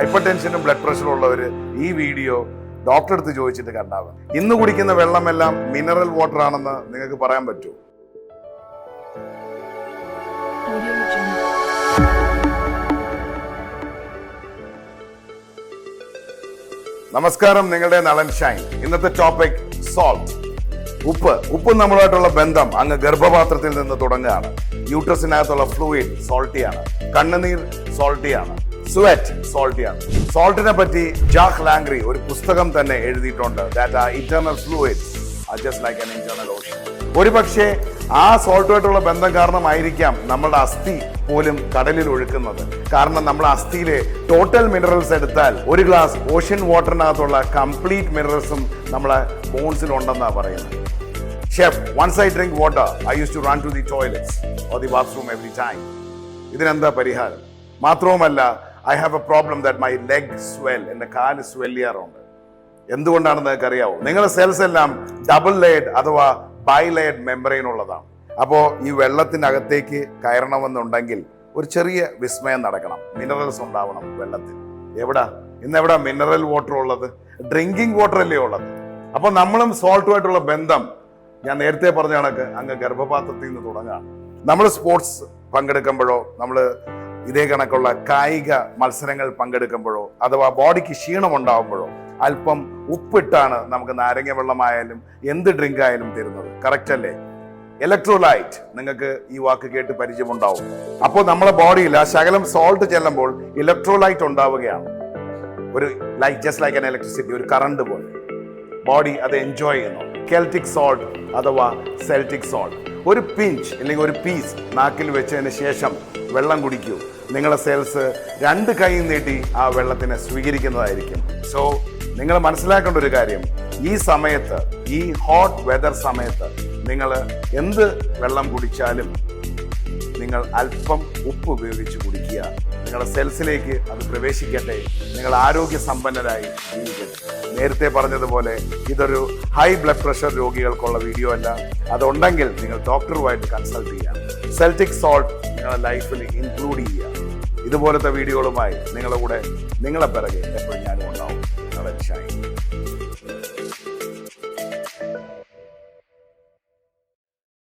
Hyper ടെൻഷനും blood പ്രഷറും ഉള്ളവർ ഈ വീഡിയോ ഡോക്ടറെ അടുത്ത് ചോദിച്ചിട്ട് കണ്ടാവും. ഇന്ന് കുടിക്കുന്ന വെള്ളമെല്ലാം മിനറൽ വാട്ടർ ആണെന്ന് നിങ്ങൾക്ക് പറയാൻ പറ്റുമോ? നമസ്കാരം, നിങ്ങളുടെ നളൻ ഷൈൻ. ഇന്നത്തെ ടോപ്പിക് സോൾട്ട്. ഉപ്പ് നമ്മളുമായിട്ടുള്ള ബന്ധം അങ്ങ് ഗർഭപാത്രത്തിൽ നിന്ന് തുടങ്ങുകയാണ്. യൂട്രസിനകത്തുള്ള ഫ്ലൂയിഡ് സോൾട്ടിയാണ്, കണ്ണുനീർ സോൾട്ടിയാണ്, സ്വെറ്റ് സോൾട്ടിയാണ്. സോൾട്ടിനെ പറ്റി ജാക്ക് ലാംഗ്രി ഒരു പുസ്തകം തന്നെ എഴുതിയിട്ടുണ്ട്. That are internal fluids are just like an internal Ocean. ഒരു പക്ഷേ ആ സോൾട്ടുമായിട്ടുള്ള ബന്ധം കാരണമായിരിക്കാം നമ്മുടെ അസ്ഥി പോലും കടലിൽ ഒഴുക്കുന്നത്. കാരണം നമ്മുടെ അസ്ഥിയിലെ ടോട്ടൽ മിനറൽസ് എടുത്താൽ ഒരു ഗ്ലാസ് ഓഷ്യൻ വാട്ടറിനകത്തുള്ള കംപ്ലീറ്റ് മിനറൽസും നമ്മളെ ബോൺസിൽ ഉണ്ടെന്നാണ് പറയുന്നത്. Chef, once I drink water, I used to run to the toilets or the bathroom every time. ഇതിനെന്താ പരിഹാരം? മാത്രവുമല്ല, I have a problem that my leg swell. എൻ്റെ കാല് സ്വെൽ ചെയ്യാറുണ്ട്. എന്തുകൊണ്ടാണെന്ന് നിങ്ങൾക്ക് അറിയാവോ? നിങ്ങളുടെ സെൽസ് എല്ലാം ഡബിൾ ലെയർഡ് അഥവാ ബൈ ലെയർഡ് മെമ്പറൈൻ ഉള്ളതാണ്. അപ്പോൾ ഈ വെള്ളത്തിനകത്തേക്ക് കയറണമെന്നുണ്ടെങ്കിൽ ഒരു ചെറിയ വിസ്മയം നടക്കണം. മിനറൽസ് ഉണ്ടാവണം വെള്ളത്തിൽ. ഇന്നെവിടാ മിനറൽ വാട്ടർ ഉള്ളത്? ഡ്രിങ്കിങ് വാട്ടർ അല്ലേ ഉള്ളത്? അപ്പോൾ നമ്മളും സോൾട്ടുമായിട്ടുള്ള ബന്ധം ഞാൻ നേരത്തെ പറഞ്ഞ കണക്ക് അങ്ങ് ഗർഭപാത്രത്തിൽ നിന്ന് തുടങ്ങുകയാണ്. നമ്മൾ സ്പോർട്സ് പങ്കെടുക്കുമ്പോഴോ നമ്മൾ ഇതേ കണക്കുള്ള കായിക മത്സരങ്ങൾ പങ്കെടുക്കുമ്പോഴോ അഥവാ ബോഡിക്ക് ക്ഷീണം ഉണ്ടാകുമ്പോഴോ അല്പം ഉപ്പിട്ടാണ് നമുക്ക് നാരങ്ങ വെള്ളമായാലും എന്ത് ഡ്രിങ്ക് ആയാലും തരുന്നത്. കറക്റ്റ് അല്ലേ? ഇലക്ട്രോലൈറ്റ്, നിങ്ങൾക്ക് ഈ വാക്ക് കേട്ട് പരിചയമുണ്ടാവും. അപ്പോൾ നമ്മുടെ ബോഡിയിൽ ആ ശകലം സോൾട്ട് ചെല്ലുമ്പോൾ ഇലക്ട്രോലൈറ്റ് ഉണ്ടാവുകയാണ്. ഒരു ജസ്റ്റ് ലൈക്ക് ആൻ ഇലക്ട്രിസിറ്റി, ഒരു കറണ്ട് പോലെ ബോഡി അത് എൻജോയ് ചെയ്യുന്നു. കെൽറ്റിക് സോൾട്ട് അഥവാ സെൽറ്റിക് സോൾട്ട്. ഒരു പിഞ്ച് അല്ലെങ്കിൽ ഒരു പീസ് നാക്കിൽ വെച്ചതിന് ശേഷം വെള്ളം കുടിക്കൂ. നിങ്ങളുടെ സെൽസ് രണ്ട് കൈ നീട്ടി ആ വെള്ളത്തിനെ സ്വീകരിക്കുന്നതായിരിക്കും. സോ നിങ്ങൾ മനസ്സിലാക്കേണ്ട ഒരു കാര്യം, ഈ സമയത്ത്, ഈ ഹോട്ട് വെതർ സമയത്ത് നിങ്ങൾ എന്ത് വെള്ളം കുടിച്ചാലും നിങ്ങൾ അല്പം ഉപ്പ് ഉപയോഗിച്ച് കുടിക്കുക. നിങ്ങളുടെ സെൽസിലേക്ക് അത് പ്രവേശിക്കട്ടെ. നിങ്ങൾ ആരോഗ്യ സമ്പന്നരായി ജീവിക്കട്ടെ. നേരത്തെ പറഞ്ഞതുപോലെ ഇതൊരു ഹൈ ബ്ലഡ് പ്രഷർ രോഗികൾക്കുള്ള വീഡിയോ അല്ല. അതുണ്ടെങ്കിൽ നിങ്ങൾ ഡോക്ടറുമായിട്ട് കൺസൾട്ട് ചെയ്യാം. സെൽറ്റിക് സോൾട്ട് നിങ്ങളുടെ ലൈഫിൽ ഇൻക്ലൂഡ് ചെയ്യുക. ഇതുപോലത്തെ വീഡിയോകളുമായി നിങ്ങളുടെ കൂടെ, നിങ്ങളെ പിറകെ എപ്പോഴും ഞാനും ഉണ്ടാവും. നളൻ ഷൈൻ.